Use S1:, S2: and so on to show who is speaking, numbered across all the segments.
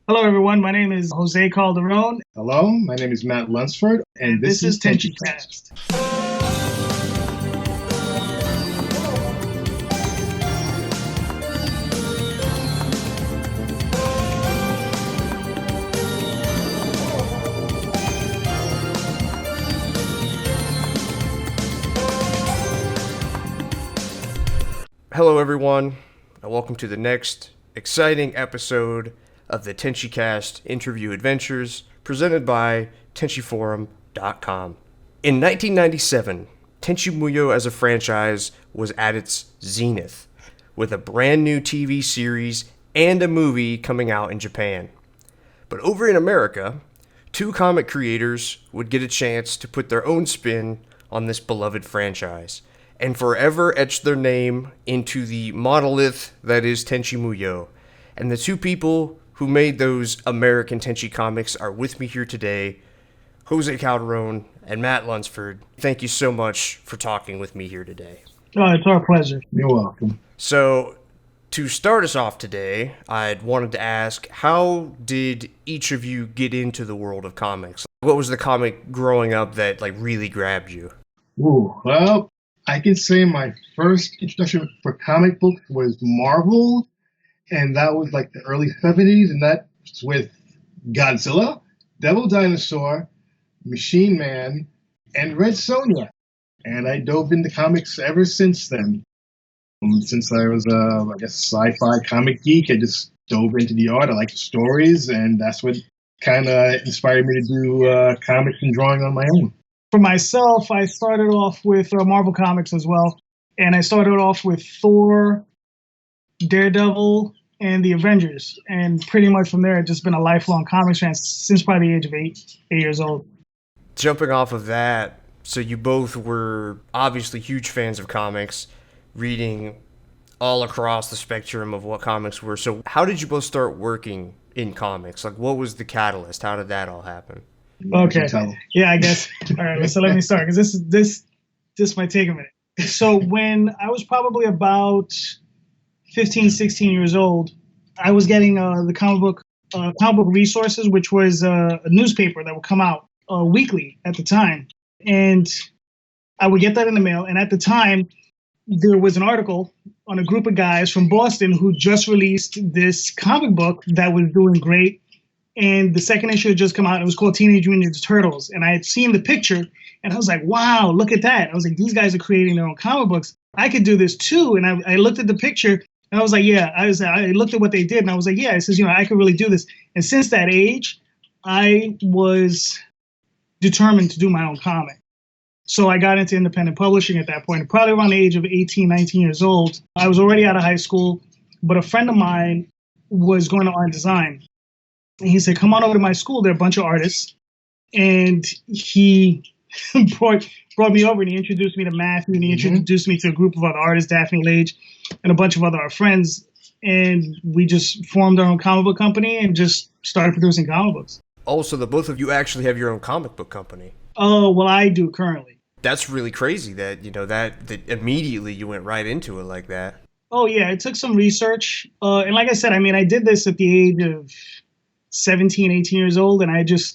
S1: Hello, everyone. My name is Jose Calderon,
S2: Hello, my name is Matt Lunsford, and
S1: and
S2: this
S1: this is
S2: is Tenchicast.
S1: Tenchicast.
S3: Hello, everyone, and welcome to the next exciting episode of the Tenchicast Interview Adventures presented by TenchiForum.com. In 1997, Tenchi Muyo as a franchise was at its zenith, with a brand new TV series and a movie coming out in Japan. But over in America, two comic creators would get a chance to put their own spin on this beloved franchise and forever etch their name into the monolith that is Tenchi Muyo. And the two people who made those American Tenchi comics are with me here today, Jose Calderon and Matt Lunsford. Thank you so much for talking with me here today.
S1: Oh, it's our pleasure.
S2: You're welcome.
S3: So, to start us off today, I'd wanted to ask, how did each of you get into the world of comics? What was the comic growing up that really grabbed you?
S2: Ooh, well, I can say my first introduction for comic books was Marvel, and that was like the early 70s, and that was with Godzilla, Devil Dinosaur, Machine Man, and Red Sonja. And I dove into comics ever since then. Since I was a sci-fi comic geek, I just dove into the art. I like the stories, and that's what kind of inspired me to do comics and drawing on my own.
S1: For myself, I started off with Marvel Comics as well. And I started off with Thor, Daredevil, and the Avengers. And pretty much from there, I've just been a lifelong comics fan since probably the age of eight years old.
S3: Jumping off of that, so you both were obviously huge fans of comics, reading all across the spectrum of what comics were. So how did you both start working in comics? What was the catalyst? How did that all happen?
S1: Okay. Yeah, I guess. All right, so let me start, because this might take a minute. So when I was probably about 15, 16 years old, I was getting the comic book resources, which was a newspaper that would come out weekly at the time. And I would get that in the mail. And at the time, there was an article on a group of guys from Boston who just released this comic book that was doing great. And the second issue had just come out. It was called Teenage Mutant Ninja Turtles. And I had seen the picture, and I was like, wow, look at that. I was like, these guys are creating their own comic books. I could do this too. And I looked at the picture, and I was like, yeah. I looked at what they did, and I was like, yeah. It says, I could really do this. And since that age, I was determined to do my own comic. So I got into independent publishing at that point, probably around the age of 18, 19 years old. I was already out of high school, but a friend of mine was going to art design. And he said, come on over to my school. There are a bunch of artists. And he brought me over, and he introduced me to Matthew, and he introduced me to a group of other artists, Daphne Lage, and a bunch of other our friends. And we just formed our own comic book company and just started producing comic books.
S3: Also, the both of you actually have your own comic book company.
S1: Oh, well, I do currently.
S3: That's really crazy that, that immediately you went right into it like that.
S1: Oh, yeah, it took some research. And like I said, I did this at the age of 17, 18 years old, and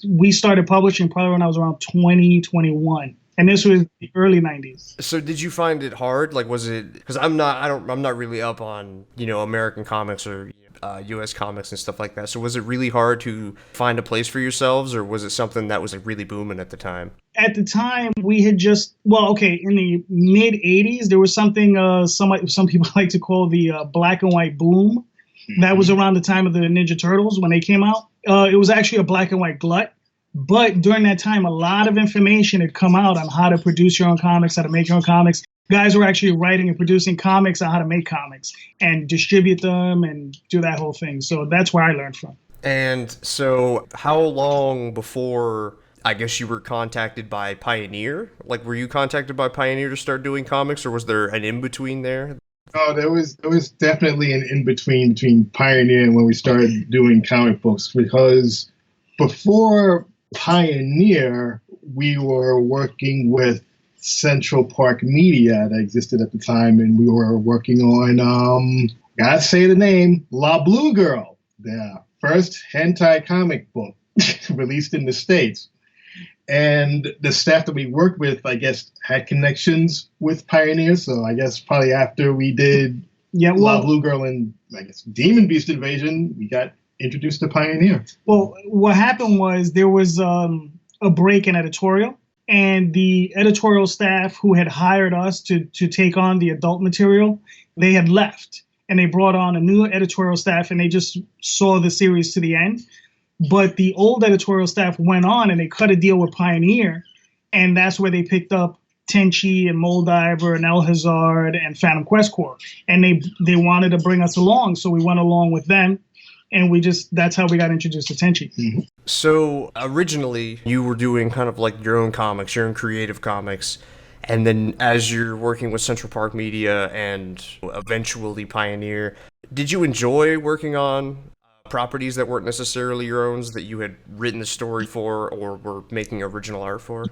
S1: we started publishing probably when I was around 20, 21. And this was the early 90s.
S3: So did you find it hard? Was it, because I'm not really up on, American comics or US comics and stuff like that. So was it really hard to find a place for yourselves, or was it something that was really booming at the time?
S1: At the time, we had in the mid 80s, there was something some people like to call the black and white boom. That was around the time of the Ninja Turtles when they came out. It was actually a black and white glut. But during that time, a lot of information had come out on how to produce your own comics, how to make your own comics. Guys were actually writing and producing comics on how to make comics and distribute them and do that whole thing. So that's where I learned from.
S3: And so how long before, I guess, you were contacted by Pioneer? Were you contacted by Pioneer to start doing comics, or was there an in-between there?
S2: Oh, there was definitely an in-between between Pioneer and when we started doing comic books, because before Pioneer, we were working with Central Park Media that existed at the time, and we were working on, gotta say the name, La Blue Girl. Yeah. first hentai comic book released in the States. And the staff that we worked with, I guess, had connections with Pioneer. So I guess probably after we did La Blue Girl and, I guess, Demon Beast Invasion, we got introduced to Pioneer.
S1: Well, what happened was there was a break in editorial, and the editorial staff who had hired us to take on the adult material, they had left, and they brought on a new editorial staff, and they just saw the series to the end. But the old editorial staff went on, and they cut a deal with Pioneer, and that's where they picked up Tenchi and Moldiver and El Hazard and Phantom Quest Corps, and they wanted to bring us along, so we went along with them. And that's how we got introduced to Tenchi.
S2: Mm-hmm.
S3: So originally you were doing kind of like your own comics, your own creative comics. And then as you're working with Central Park Media and eventually Pioneer, did you enjoy working on properties that weren't necessarily your own, that you had written the story for or were making original art for?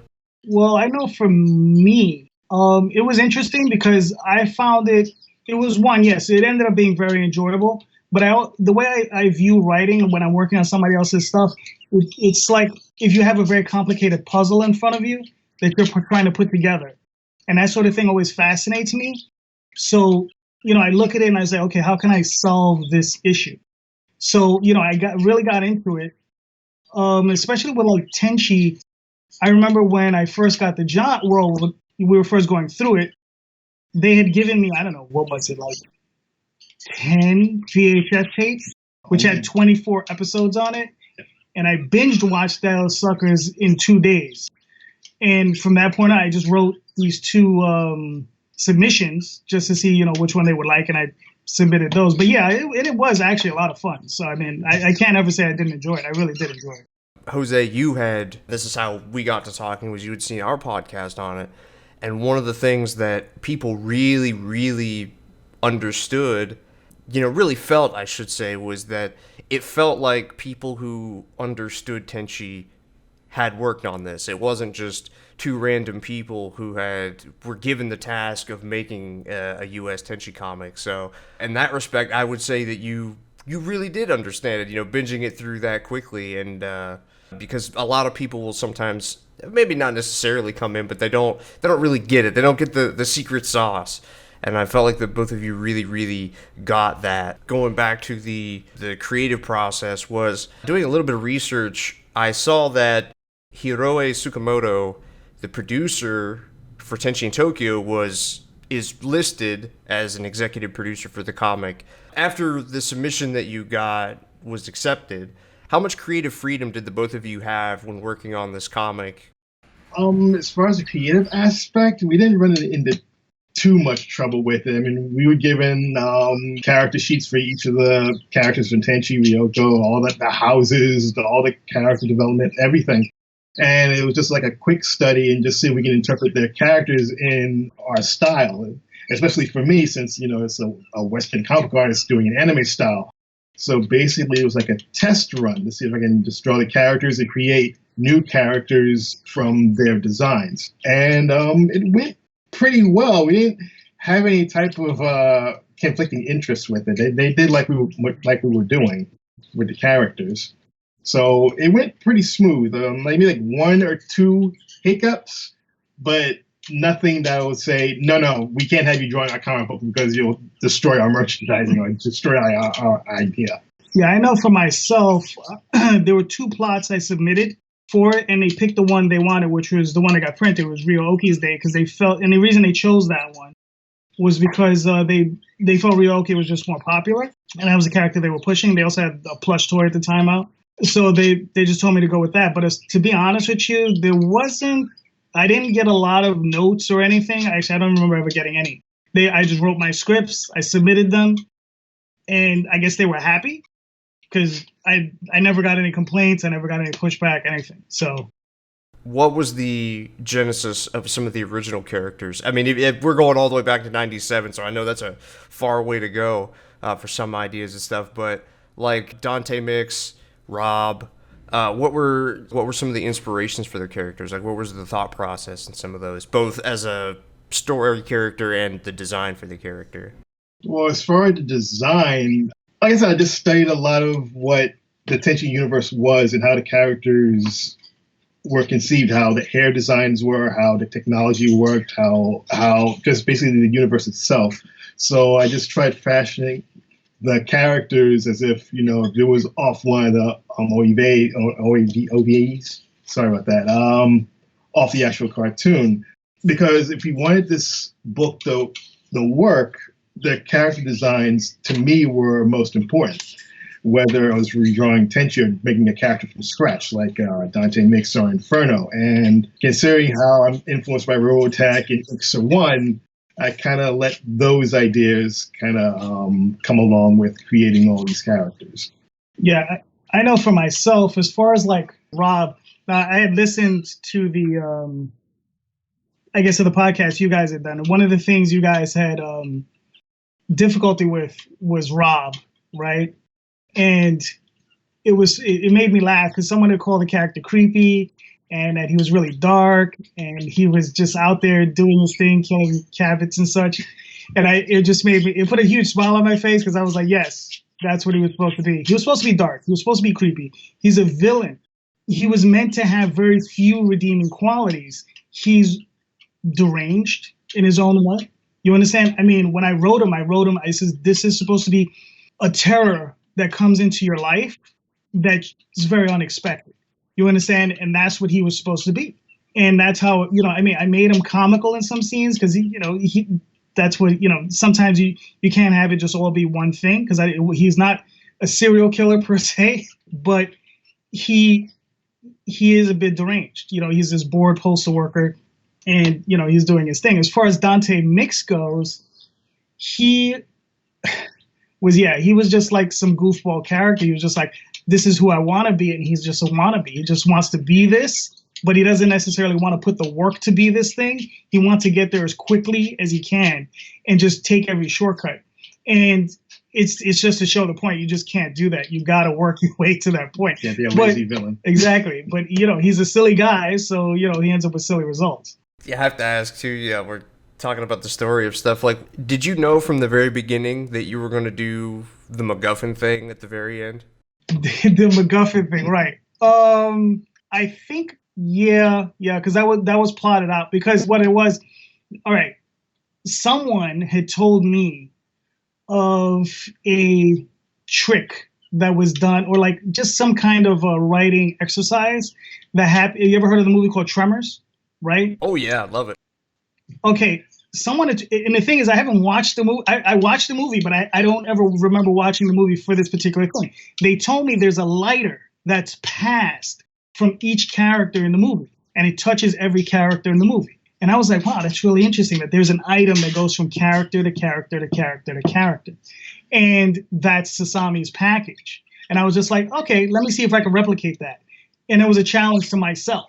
S1: Well, I know for me, it was interesting because I found it was one, yes, it ended up being very enjoyable. But the way I view writing when I'm working on somebody else's stuff, it's like if you have a very complicated puzzle in front of you that you're trying to put together. And that sort of thing always fascinates me. So, I look at it and I say, okay, how can I solve this issue? So, I really got into it, especially with like Tenchi. I remember when I first got the job, we were first going through it, they had given me, I don't know, what was it, like 10 VHS tapes, which had 24 episodes on it. And I binged watched those suckers in 2 days. And from that point on, I just wrote these two submissions just to see, which one they would like. And I submitted those. But yeah, it was actually a lot of fun. So, I mean, I can't ever say I didn't enjoy it. I really did enjoy it.
S3: Jose, this is how we got to talking, was you had seen our podcast on it. And one of the things that people really, really understood, really felt, I should say, was that it felt like people who understood Tenchi had worked on this. It wasn't just two random people who were given the task of making a U.S. Tenchi comic. So in that respect, I would say that you really did understand it, binging it through that quickly. And because a lot of people will sometimes, maybe not necessarily come in, but they don't really get it. They don't get the secret sauce. And I felt like that both of you really, really got that. Going back to the creative process, was doing a little bit of research. I saw that Hiroe Tsukamoto, the producer for Tenchi in Tokyo, is listed as an executive producer for the comic. After the submission that you got was accepted, how much creative freedom did the both of you have when working on this comic?
S2: As far as the creative aspect, we didn't run into too much trouble with it. I mean, we were given character sheets for each of the characters from Tenchi, Ryoko, all the houses, all the character development, everything. And it was just like a quick study and just see if we can interpret their characters in our style, especially for me, since, it's a Western comic artist doing an anime style. So basically, it was like a test run to see if I can just draw the characters and create new characters from their designs. And it went pretty well. We didn't have any type of conflicting interests with it. They did like we were doing with the characters. So it went pretty smooth. Maybe like one or two hiccups, but nothing that would say, no, we can't have you drawing our comic book because you'll destroy our merchandising or destroy our idea.
S1: Yeah, I know for myself, there were two plots I submitted for it, and they picked the one they wanted, which was the one that got printed. It was Ryo-Oki's Day, because they felt, and the reason they chose that one was because they felt Ryo-Oki was just more popular, and that was the character they were pushing. They also had a plush toy at the time out. So they just told me to go with that. But to be honest with you, I didn't get a lot of notes or anything. Actually, I don't remember ever getting any. I just wrote my scripts, I submitted them, and I guess they were happy because I never got any complaints, I never got any pushback, anything. So,
S3: what was the genesis of some of the original characters? I mean, if we're going all the way back to '97, so I know that's a far way to go for some ideas and stuff. But like Dante Mix, Rob, what were some of the inspirations for their characters? Like, what was the thought process in some of those, both as a story character and the design for the character?
S2: Well, as far as the design, like I said, I just studied a lot of what the Tenchi universe was and how the characters were conceived, how the hair designs were, how the technology worked, how just basically the universe itself. So I just tried fashioning the characters as if, if it was off one of the OVAs. Sorry about that. Off the actual cartoon. Because if you wanted this book to work, the character designs to me were most important. Whether I was redrawing Tenchi or making a character from scratch, like Dante Mix or Inferno. And considering how I'm influenced by Robotech and Ixer 1, I kind of let those ideas kind of come along with creating all these characters.
S1: Yeah, I know for myself, as far as like Rob, I had listened to the, I guess, to the podcast you guys had done. And one of the things you guys had difficulty with was Rob, right? And it made me laugh because someone had called the character creepy and that he was really dark and he was just out there doing his thing, killing cabinets and such. And it put a huge smile on my face because I was like, yes, that's what he was supposed to be. He was supposed to be dark. He was supposed to be creepy. He's a villain. He was meant to have very few redeeming qualities. He's deranged in his own way. You understand? I mean, when I wrote him, I said, this is supposed to be a terror that comes into your life that is very unexpected. You understand? And that's what he was supposed to be. And that's how, I made him comical in some scenes because, that's what, sometimes you can't have it just all be one thing because he's not a serial killer per se, but he is a bit deranged. He's this bored postal worker and, he's doing his thing. As far as Dante Mix goes, he was just like some goofball character. He was just like, this is who I want to be. And he's just a wannabe. He just wants to be this, but he doesn't necessarily want to put the work to be this thing. He wants to get there as quickly as he can and just take every shortcut. And it's just to show the point. You just can't do that. You got to work your way to that point.
S2: Can't be a lazy villain.
S1: Exactly. But, he's a silly guy. So, he ends up with silly results.
S3: You have to ask too. Yeah, we're talking about the story of stuff. Like, did you know from the very beginning that you were going to do the MacGuffin thing at the very end?
S1: The MacGuffin thing, right? I think, yeah, because that was plotted out. Because what it was, all right, someone had told me of a trick that was done, or like just some kind of a writing exercise that happened. You ever heard of the movie called Tremors? Right?
S3: Oh yeah, I love it.
S1: Okay, and the thing is, I haven't watched the movie. I watched the movie, but I don't ever remember watching the movie for this particular thing. They told me there's a lighter that's passed from each character in the movie, and it touches every character in the movie. And I was like, wow, that's really interesting that there's an item that goes from character to character to character to character. And that's Sasami's package. And I was just like, okay, let me see if I can replicate that. And it was a challenge to myself.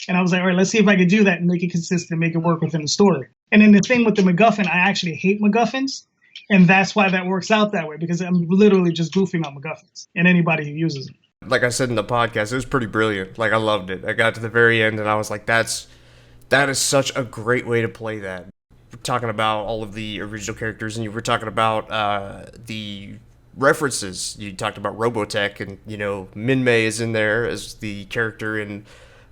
S1: And I was like, all right, let's see if I can do that and make it consistent and make it work within the story. And then the thing with the MacGuffin, I actually hate MacGuffins. And that's why that works out that way, because I'm literally just goofing on MacGuffins and anybody who uses them.
S3: Like I said in the podcast, it was pretty brilliant. Like, I loved it. I got to the very end and I was like, that is such a great way to play that. We're talking about all of the original characters, and you were talking about the references. You talked about Robotech, and, Min-Mei is in there as the character in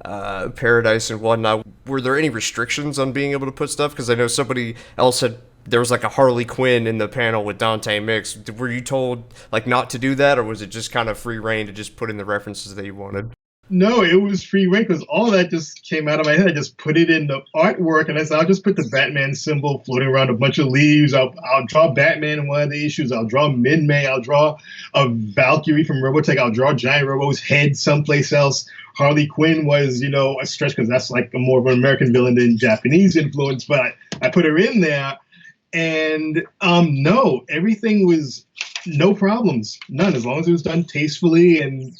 S3: Paradise and whatnot. Were there any restrictions on being able to put stuff? Because I know somebody else said there was like a Harley Quinn in the panel with Dante Mix. Were you told like not to do that, or was it just kind of free reign to just put in the references that you wanted?
S2: No, it was free reign because all that just came out of my head. I just put it in the artwork, and I said, I'll just put the Batman symbol floating around a bunch of leaves. I'll draw Batman in one of the issues. I'll draw Min-Mei. I'll draw a Valkyrie from Robotech. I'll draw Giant Robo's head someplace else. Harley Quinn was, a stretch because that's like a more of an American villain than Japanese influence, but I put her in there. And no, everything was no problems, none, as long as it was done tastefully and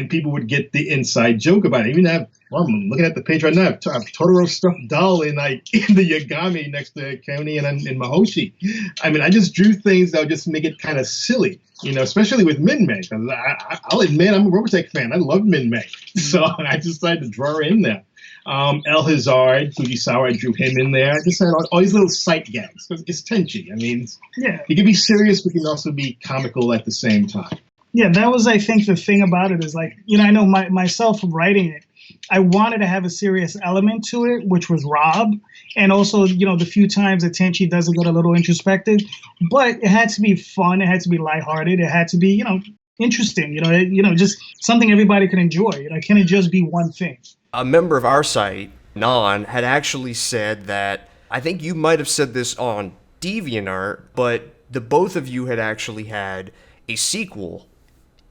S2: people would get the inside joke about it. Even I'm looking at the page right now. I have Totoro's stuffed doll in the Yagami next to Koni and Mahoshi. I mean, I just drew things that would just make it kind of silly, especially with Min-Mei. Because I'll admit, I'm a Robotech fan. I love Min-Mei. So I just decided to draw her in there. El Hazard, Fujisawa, I drew him in there. I just had all these little sight gags. Because it's Tenchi. I mean,
S1: yeah,
S2: it can be serious, but it can also be comical at the same time.
S1: Yeah, that was, I think, the thing about it is like, I know myself writing it, I wanted to have a serious element to it, which was Rob. And also, the few times that Tenchi does get a little introspective, but it had to be fun. It had to be lighthearted. It had to be, interesting, just something everybody could enjoy. It can't just be one thing.
S3: A member of our site, Non, had actually said that, I think you might have said this on DeviantArt, but the both of you had actually had a sequel,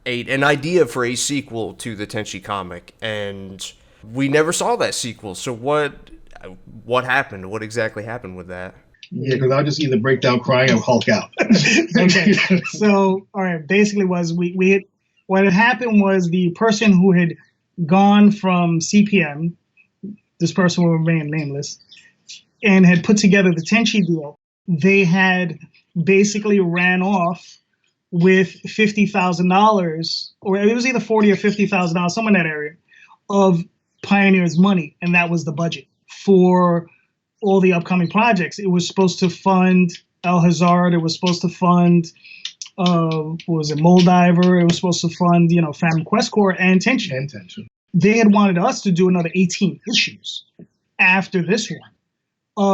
S3: an idea for a sequel to the Tenchi comic, and we never saw that sequel. So what happened? What exactly happened with that?
S2: Yeah, because I'll just either break down crying or Hulk out.
S1: Okay, so all right, basically was what had happened was the person who had gone from CPM, this person will remain nameless, and had put together the Tenchi deal. They had basically ran off with $50,000, or it was either $40,000 or $50,000, somewhere in that area, of Pioneer's money, and that was the budget for all the upcoming projects. It was supposed to fund El Hazard. It was supposed to fund, what was it, Moldiver. It was supposed to fund, Phantom Quest Corps and Tenchi. They had wanted us to do another 18 issues after this one.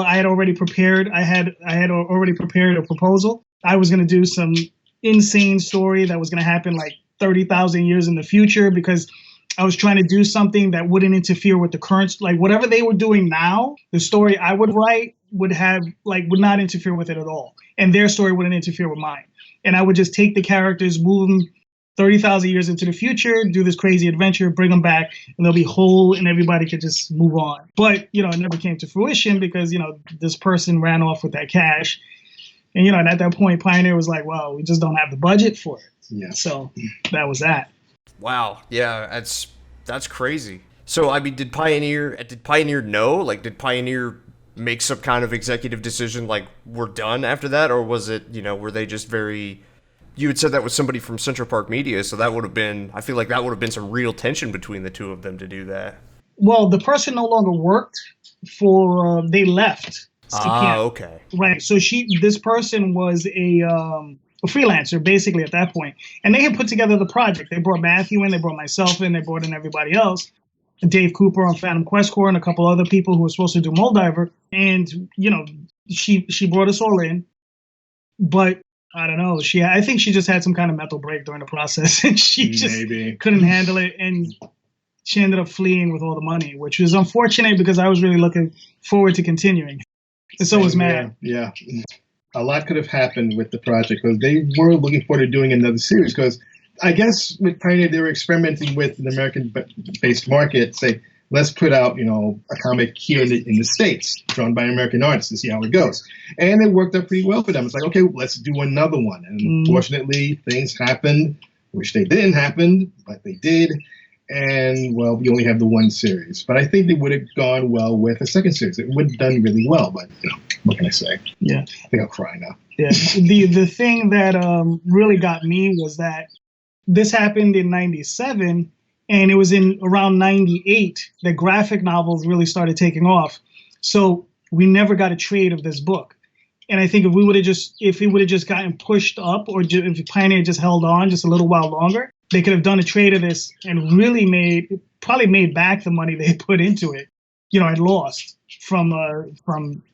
S1: I had already prepared. I had already prepared a proposal. I was going to do some insane story that was going to happen like 30,000 years in the future, because I was trying to do something that wouldn't interfere with the current, like whatever they were doing now, the story I would write would not interfere with it at all. And their story wouldn't interfere with mine. And I would just take the characters, move them 30,000 years into the future, do this crazy adventure, bring them back, and they'll be whole and everybody could just move on. But, it never came to fruition because, this person ran off with that cash. And, and at that point, Pioneer was like, well, we just don't have the budget for it. Yeah. So that was that.
S3: Wow. Yeah, that's crazy. So, I mean, did Pioneer know? Like, did Pioneer make some kind of executive decision, like, we're done after that? Or was it, were they just very... You had said that was somebody from Central Park Media, so that would have been... I feel like that would have been some real tension between the two of them to do that. Well,
S1: the person no longer worked for... they left.
S3: Ah, okay.
S1: Right. So this person was a freelancer, basically, at that point. And they had put together the project. They brought Matthew in, they brought myself in, they brought in everybody else. Dave Cooper on Phantom Quest Corps and a couple other people who were supposed to do Moldiver. And, she brought us all in. But I don't know. I think she just had some kind of mental break during the process. And she just couldn't handle it. And she ended up fleeing with all the money, which was unfortunate because I was really looking forward to continuing. And so was Matt.
S2: Yeah. A lot could have happened with the project because they were looking forward to doing another series. Because I guess with Pioneer, they were experimenting with an American-based market. Say, let's put out, a comic here in the States, drawn by an American artist, to see how it goes. And it worked out pretty well for them. It's like, okay, let's do another one. And unfortunately, things happened, which they didn't happen, but they did. And, well, we only have the one series. But I think they would have gone well with a second series. It would have done really well, but, what can I say?
S1: Yeah.
S2: I think I'll cry now.
S1: Yeah. The thing that really got me was that this happened in 97, and it was in around 98 that graphic novels really started taking off. So we never got a trade of this book. And I think if it would have just gotten pushed up, or if Pioneer just held on just a little while longer, they could have done a trade of this and really probably made back the money they put into it. I'd lost from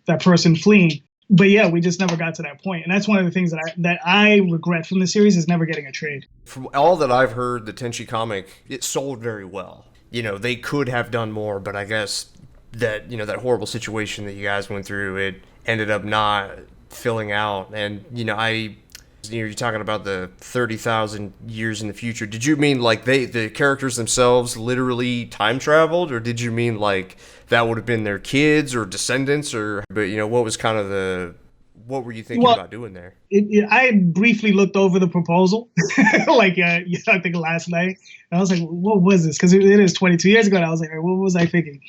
S1: that person fleeing. But yeah, we just never got to that point. And that's one of the things that I regret from the series, is never getting a trade.
S3: From all that I've heard, the Tenchi comic, it sold very well. They could have done more, but I guess that, that horrible situation that you guys went through, it ended up not filling out. And, you're talking about the 30,000 years in the future. Did you mean like the characters themselves literally time traveled, or did you mean like that would have been their kids or descendants, or, but what was kind of what were you thinking about doing there?
S1: I briefly looked over the proposal, I think last night, and I was like, what was this? Because it is 22 years ago, and I was like, what was I thinking?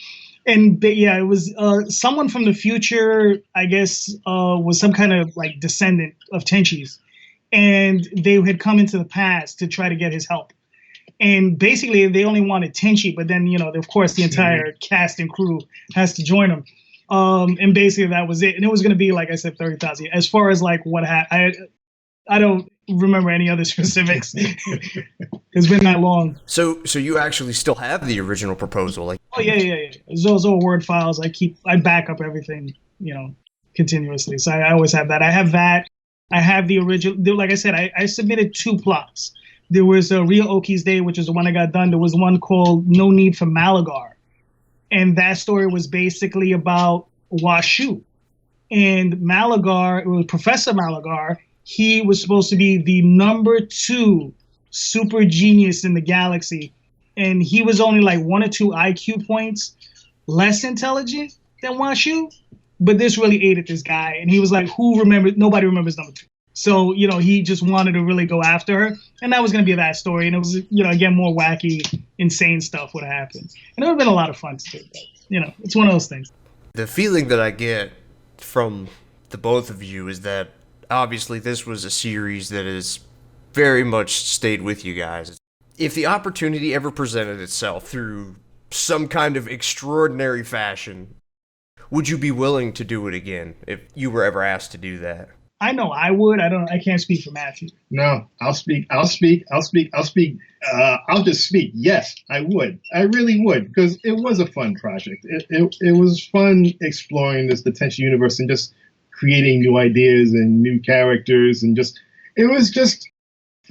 S1: But yeah, it was someone from the future, I guess, was some kind of like descendant of Tenchi's. And they had come into the past to try to get his help. And basically, they only wanted Tenchi, but then, of course, the entire cast and crew has to join them. And basically, that was it. And it was going to be, like I said, 30,000. As far as, like, what happened, I don't remember any other specifics. It's been that long.
S3: So you actually still have the original proposal? Like,
S1: oh yeah. Those are Word files. I back up everything, continuously. So I always have that. I have that. I have the original. Like I said, I submitted 2 plots. There was a Real Okies Day, which is the one I got done. There was one called No Need for Malagar. And that story was basically about Washu. And Malagar, it was Professor Malagar, he was supposed to be the number 2 super genius in the galaxy. And he was only like 1 or 2 IQ points less intelligent than Washu. But this really aided this guy. And he was like, nobody remembers number 2. So, he just wanted to really go after her. And that was going to be that story. And it was, again, more wacky, insane stuff would have happened. And it would have been a lot of fun to do. But, it's one of those things.
S3: The feeling that I get from the both of you is that obviously this was a series that has very much stayed with you guys. If the opportunity ever presented itself through some kind of extraordinary fashion, would you be willing to do it again if you were ever asked to do that?
S1: I know I would. I can't speak for Matthew.
S2: No, I'll speak. I'll just speak. Yes, I would. I really would, because it was a fun project. It was fun exploring the Tenchi universe and just creating new ideas and new characters, and it was just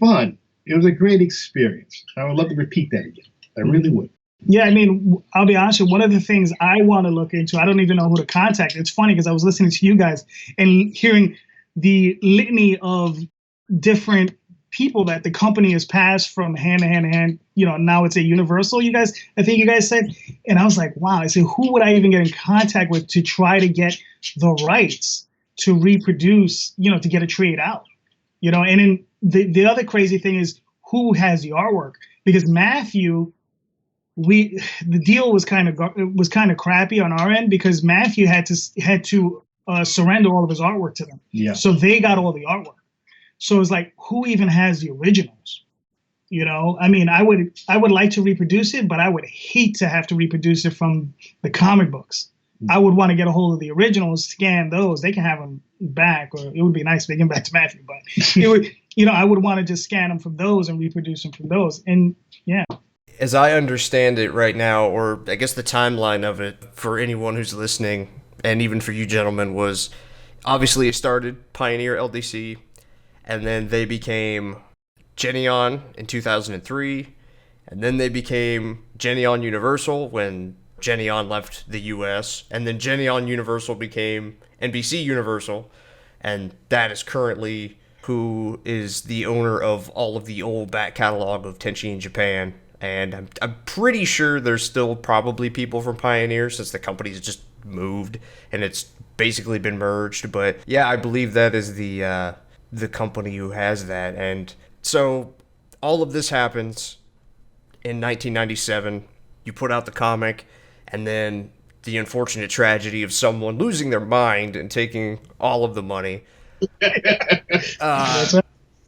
S2: fun. It was a great experience. I would love to repeat that again. I really would.
S1: Yeah, I'll be honest with you, one of the things I want to look into, I don't even know who to contact. It's funny because I was listening to you guys and hearing the litany of different people that the company has passed from hand to hand to hand. Now it's a Universal, I think you guys said. And I was like, wow, I said, who would I even get in contact with to try to get the rights to reproduce, to get a trade out? And then the other crazy thing is who has the artwork? Because Matthew, the deal was kind of crappy on our end because Matthew had to surrender all of his artwork to them.
S2: Yeah.
S1: So they got all the artwork. So it's like, who even has the originals? I would like to reproduce it, but I would hate to have to reproduce it from the comic books. I would want to get a hold of the originals, scan those. They can have them back, or it would be nice if they came back to Matthew. But it would, I would want to just scan them from those and reproduce them from those. And yeah.
S3: As I understand it right now, or I guess the timeline of it for anyone who's listening, and even for you gentlemen, was obviously it started Pioneer LDC, and then they became Geneon in 2003, and then they became Geneon Universal when Geneon left the US, and then Geneon Universal became NBC Universal, and that is currently who is the owner of all of the old back catalog of Tenchi in Japan. And I'm pretty sure there's still probably people from Pioneer since the company's just moved and it's basically been merged. But yeah, I believe that is the company who has that. And so all of this happens in 1997. You put out the comic, and then the unfortunate tragedy of someone losing their mind and taking all of the money.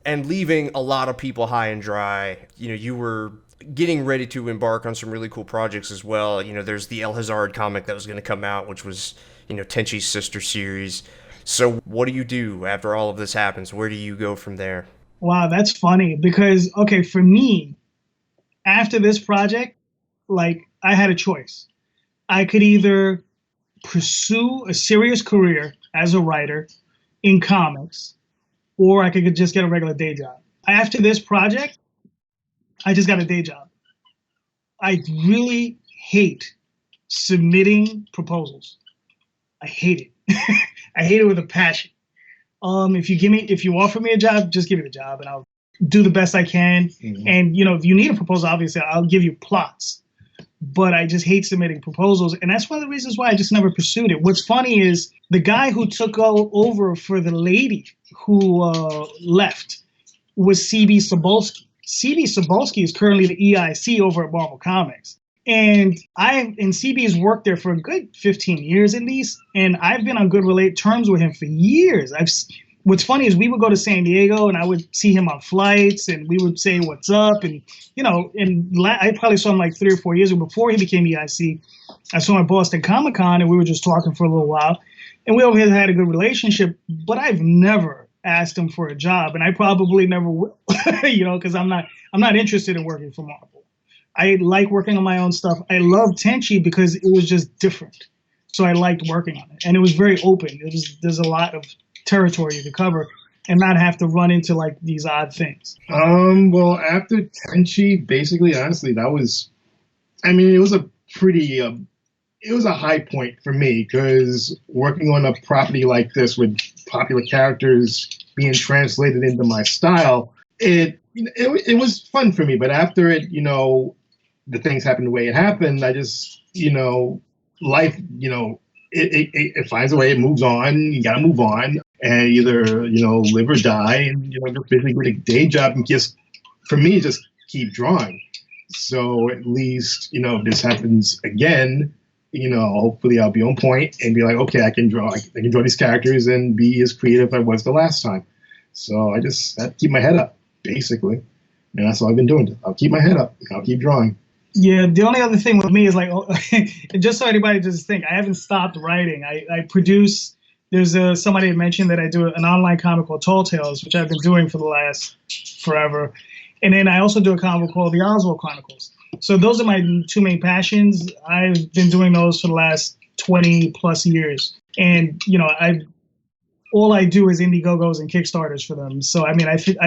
S3: And leaving a lot of people high and dry. You were getting ready to embark on some really cool projects as well. There's the El Hazard comic that was going to come out, which was, Tenchi's sister series. So what do you do after all of this happens? Where do you go from there?
S1: Wow, that's funny because, okay, for me, after this project, I had a choice. I could either pursue a serious career as a writer in comics, or I could just get a regular day job. After this project, I just got a day job. I really hate submitting proposals. I hate it. I hate it with a passion. If you offer me a job, just give me the job and I'll do the best I can. Mm-hmm. And, if you need a proposal, obviously I'll give you plots. But I just hate submitting proposals. And that's one of the reasons why I just never pursued it. What's funny is the guy who took over for the lady who left was C.B. Cebulski. C.B. Cebulski is currently the EIC over at Marvel Comics. And CB has worked there for a good 15 years at least. And I've been on good terms with him for years. What's funny is we would go to San Diego and I would see him on flights and we would say, what's up? And, I probably saw him like 3 or 4 years ago before he became EIC. I saw him at Boston Comic Con and we were just talking for a little while. And we always had a good relationship, but I've never, asked them for a job, and I probably never will, because I'm not interested in working for Marvel. I like working on my own stuff. I love Tenchi because it was just different, so I liked working on it, and it was very open. There's a lot of territory you could cover, and not have to run into like these odd things.
S2: Well, after Tenchi, basically, honestly, it was a pretty, it was a high point for me, because working on a property like this with popular characters being translated into my style, it was fun for me. But after it, the things happened the way it happened, I just, life, it finds a way, it moves on. You got to move on and either, live or die, and, just basically get a day job and for me, just keep drawing. So at least, if this happens again, hopefully I'll be on point and be like, okay, I can draw these characters and be as creative as I was the last time. So I just have to keep my head up, basically. And that's all I've been doing. I'll keep my head up. I'll keep drawing.
S1: Yeah, the only other thing with me is like, just so anybody just think, I haven't stopped writing. I produce, there's somebody had mentioned that I do an online comic called Tall Tales, which I've been doing for the last forever. And then I also do a comic called The Oswald Chronicles. So those are my two main passions. I've been doing those for the last 20 plus years. And, all I do is IndieGoGos and Kickstarters for them. So, I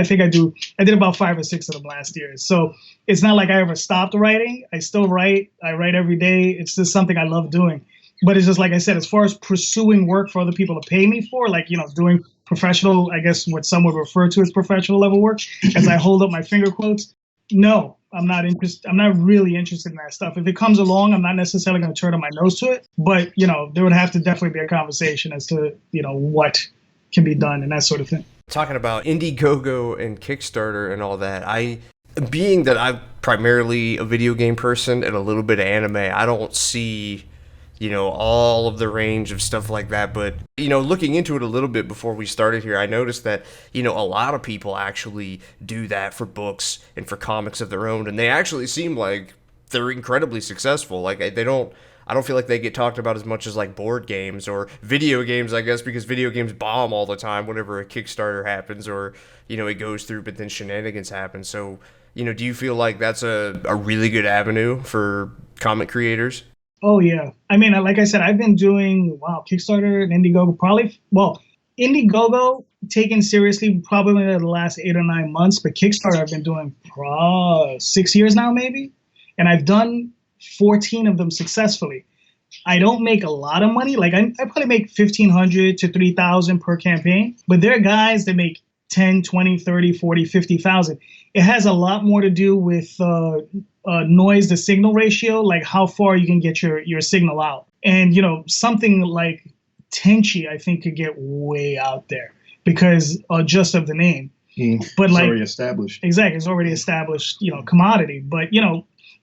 S1: think I did about 5 or 6 of them last year. So it's not like I ever stopped writing. I still write. I write every day. It's just something I love doing. But it's just like I said, as far as pursuing work for other people to pay me for, like, doing professional, I guess what some would refer to as professional level work, as I hold up my finger quotes, no, I'm not interested. I'm not really interested in that stuff. If it comes along, I'm not necessarily going to turn on my nose to it. But, there would have to definitely be a conversation as to, what can be done and that sort of thing.
S3: Talking about IndieGoGo and Kickstarter and all that, being that I'm primarily a video game person and a little bit of anime, I don't see, all of the range of stuff like that. But, looking into it a little bit before we started here, I noticed that, a lot of people actually do that for books and for comics of their own. And they actually seem like they're incredibly successful. Like, I don't feel like they get talked about as much as like board games or video games, I guess, because video games bomb all the time whenever a Kickstarter happens or, it goes through, but then shenanigans happen. So, do you feel like that's a really good avenue for comic creators?
S1: Oh, yeah. Like I said, I've been doing, Kickstarter and IndieGoGo IndieGoGo taken seriously probably in the last 8 or 9 months, but Kickstarter I've been doing 6 years now, maybe. And I've done 14 of them successfully. I don't make a lot of money. Like I probably make $1,500 to $3,000 per campaign, but there are guys that make 10, 20, 30, 40, 50,000. It has a lot more to do with noise to signal ratio, like how far you can get your signal out. And, something like Tenchi, I think, could get way out there because just of the name. But
S2: it's
S1: like
S2: already established.
S1: Exactly. It's already established, commodity. But,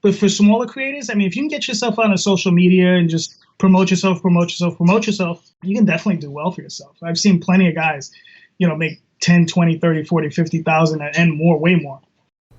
S1: but for smaller creators, if you can get yourself on social media and just promote yourself, you can definitely do well for yourself. I've seen plenty of guys, make 10, 20, 30, 40, 50,000 and more, way more.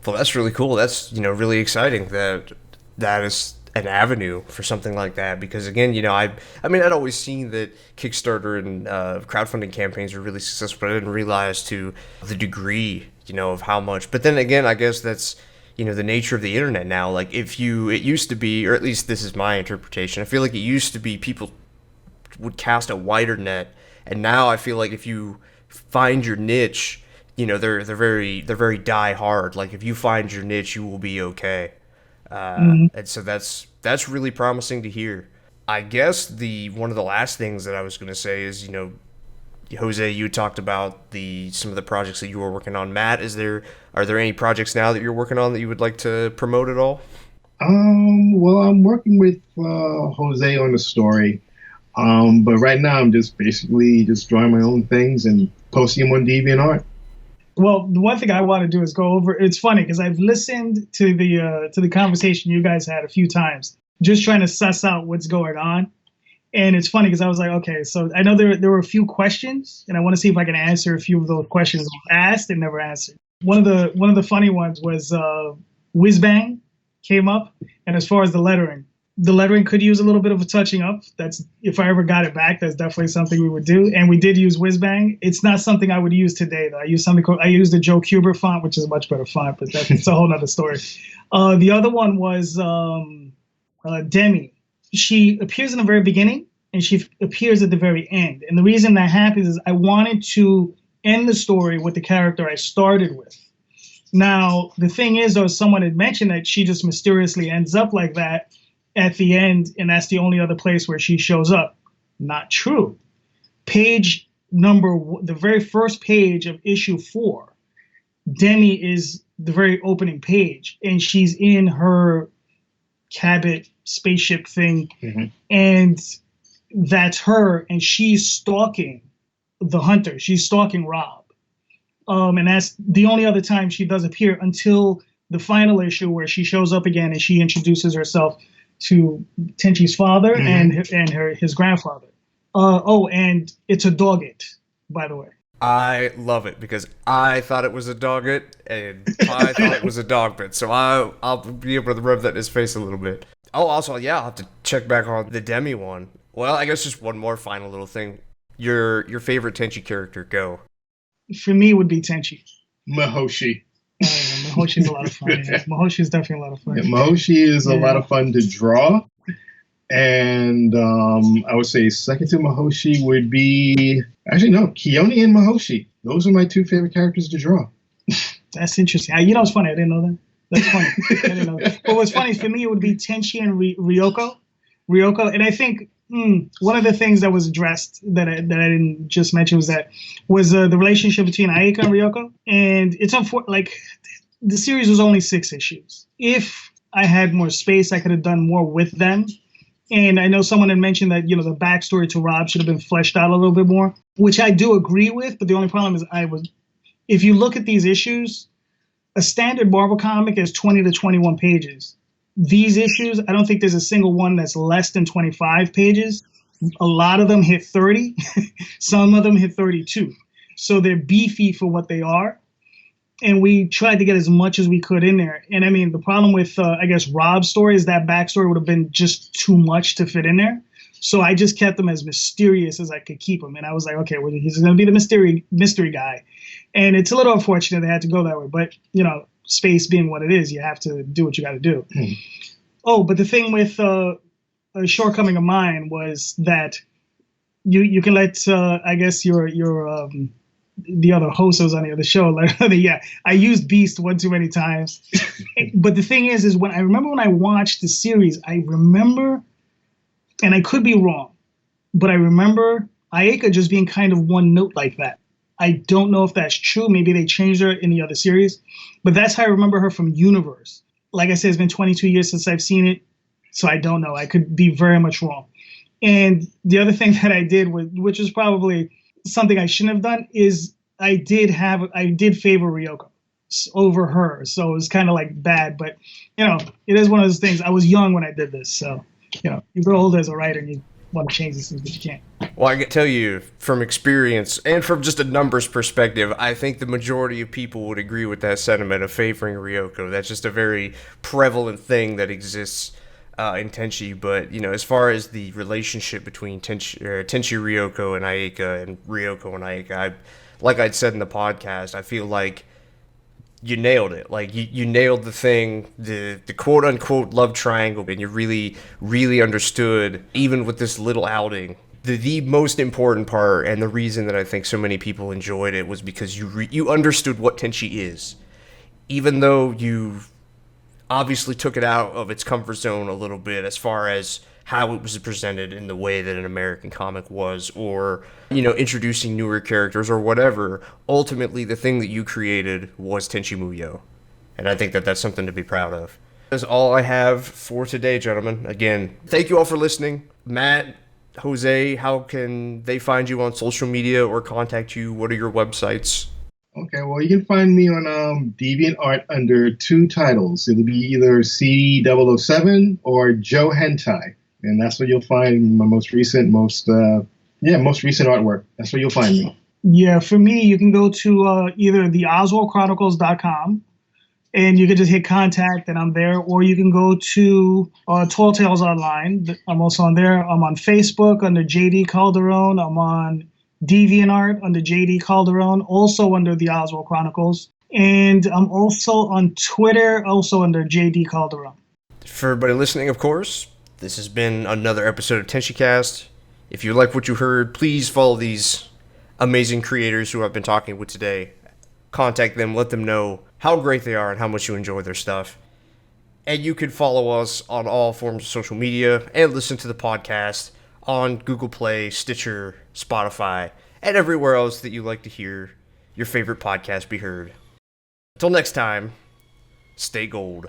S3: Well, that's really cool. That's, really exciting that is an avenue for something like that. Because again, I'd always seen that Kickstarter and crowdfunding campaigns are really successful, but I didn't realize to the degree, of how much. But then again, I guess that's, the nature of the internet now. Like it used to be, or at least this is my interpretation, I feel like it used to be people would cast a wider net, and now I feel like if you find your niche, they're very die hard. Like if you find your niche, you will be okay. And so that's really promising to hear. I guess one of the last things that I was going to say is, Jose, you talked about some of the projects that you were working on. Matt, are there any projects now that you're working on that you would like to promote at all?
S2: Well, I'm working with Jose on the story, but right now I'm just basically just drawing my own things and posting them on DeviantArt.
S1: Well, the one thing I want to do is go over. It's funny because I've listened to the conversation you guys had a few times, just trying to suss out what's going on. And it's funny because I was like, okay, so I know there were a few questions, and I want to see if I can answer a few of those questions asked and never answered. One of the funny ones was Whiz Bang came up, and as far as the lettering, The lettering could use a little bit of a touching up. That's, if I ever got it back, that's definitely something we would do. And we did use Whizbang. It's not something I would use today, though. I used the Joe Kubert font, which is a much better font, but that's a whole other story. The other one was Demi. She appears in the very beginning and she appears at the very end. And the reason that happens is I wanted to end the story with the character I started with. Now, the thing is, though, someone had mentioned that she just mysteriously ends up like that at the end, and that's the only other place where she shows up. Not true. The very first page of issue 4, Demi is the very opening page, and she's in her Cabot spaceship thing, and that's her, and she's stalking the hunter. She's stalking Rob. And that's the only other time she does appear until the final issue where she shows up again and she introduces herself to Tenchi's father and his grandfather. And it's a Doggett, by the way.
S3: I love it because I thought it was a Doggett and I thought it was a Dogbit, so I'll be able to rub that in his face a little bit. Oh, also, I'll have to check back on the Demi one. Well, I guess just one more final little thing. Your favorite Tenchi character, go.
S1: For me, it would be Tenchi.
S2: Mahoshi.
S1: Mahoshi's a lot of fun. Yeah. Mahoshi is definitely a lot of fun.
S2: Yeah, Mahoshi is a lot of fun to draw. And I would say second to Mahoshi would be... Actually, no, Keone and Mahoshi. Those are my two favorite characters to draw.
S1: That's interesting. It's funny. I didn't know that. That's funny. I didn't know that. But what's funny for me, it would be Tenchi and Ryoko. And I think one of the things that was addressed that I didn't just mention was the relationship between Aika and Ryoko. And it's unfortunate, the series was only 6 issues. If I had more space, I could have done more with them. And I know someone had mentioned that, the backstory to Rob should have been fleshed out a little bit more, which I do agree with. But the only problem is if you look at these issues, a standard Marvel comic is 20 to 21 pages. These issues, I don't think there's a single one that's less than 25 pages. A lot of them hit 30. Some of them hit 32. So they're beefy for what they are. And we tried to get as much as we could in there. And I mean, the problem with, Rob's story is that backstory would have been just too much to fit in there. So I just kept them as mysterious as I could keep them. And I was like, okay, well, he's going to be the mystery guy. And it's a little unfortunate they had to go that way. But, space being what it is, you have to do what you got to do. Oh, but the thing with a shortcoming of mine was that you can let, your the other host was on the other show. I used Beast one too many times. But the thing is when I watched the series, I remember, and I could be wrong, but I remember Aika just being kind of one note like that. I don't know if that's true. Maybe they changed her in the other series, but that's how I remember her from Universe. Like I said, it's been 22 years since I've seen it, so I don't know. I could be very much wrong. And the other thing that I did, which was probably something I shouldn't have done, is I did favor Ryoko over her. So it was kind of bad, but it is one of those things. I was young when I did this, so you grow older as a writer and you want to change these things, but you can't.
S3: Well, I can tell you from experience and from just a numbers perspective, I think the majority of people would agree with that sentiment of favoring Ryoko. That's just a very prevalent thing that exists in Tenchi. But, as far as the relationship between Tenchi Ryoko and Aika and Ryoko and Aika, like I'd said in the podcast, I feel like you nailed it. You nailed the thing, the quote unquote love triangle, and you really, really understood, even with this little outing, the most important part, and the reason that I think so many people enjoyed it was because you understood what Tenchi is. Even though you obviously took it out of its comfort zone a little bit as far as how it was presented in the way that an American comic was, or, introducing newer characters or whatever. Ultimately, the thing that you created was Tenchi Muyo. And I think that that's something to be proud of. That's all I have for today, gentlemen. Again, thank you all for listening. Matt, Jose, how can they find you on social media or contact you? What are your websites?
S2: Okay, well, you can find me on DeviantArt under 2 titles. It'll be either C007 or Joe Hentai. And that's where you'll find my most recent artwork. That's where you'll find me.
S1: Yeah, for me, you can go to either theoswaldchronicles.com, And you can just hit contact, and I'm there. Or you can go to Tall Tales Online. I'm also on there. I'm on Facebook under JD Calderon. I'm on DeviantArt under JD Calderon, also under the Oswald Chronicles. And I'm also on Twitter, also under JD Calderon.
S3: For everybody listening, of course, this has been another episode of Tenchicast. If you like what you heard, please follow these amazing creators who I've been talking with today. Contact them, let them know how great they are and how much you enjoy their stuff. And you can follow us on all forms of social media and listen to the podcast on Google Play, Stitcher, Spotify, and everywhere else that you like to hear your favorite podcast be heard. Until next time, stay gold.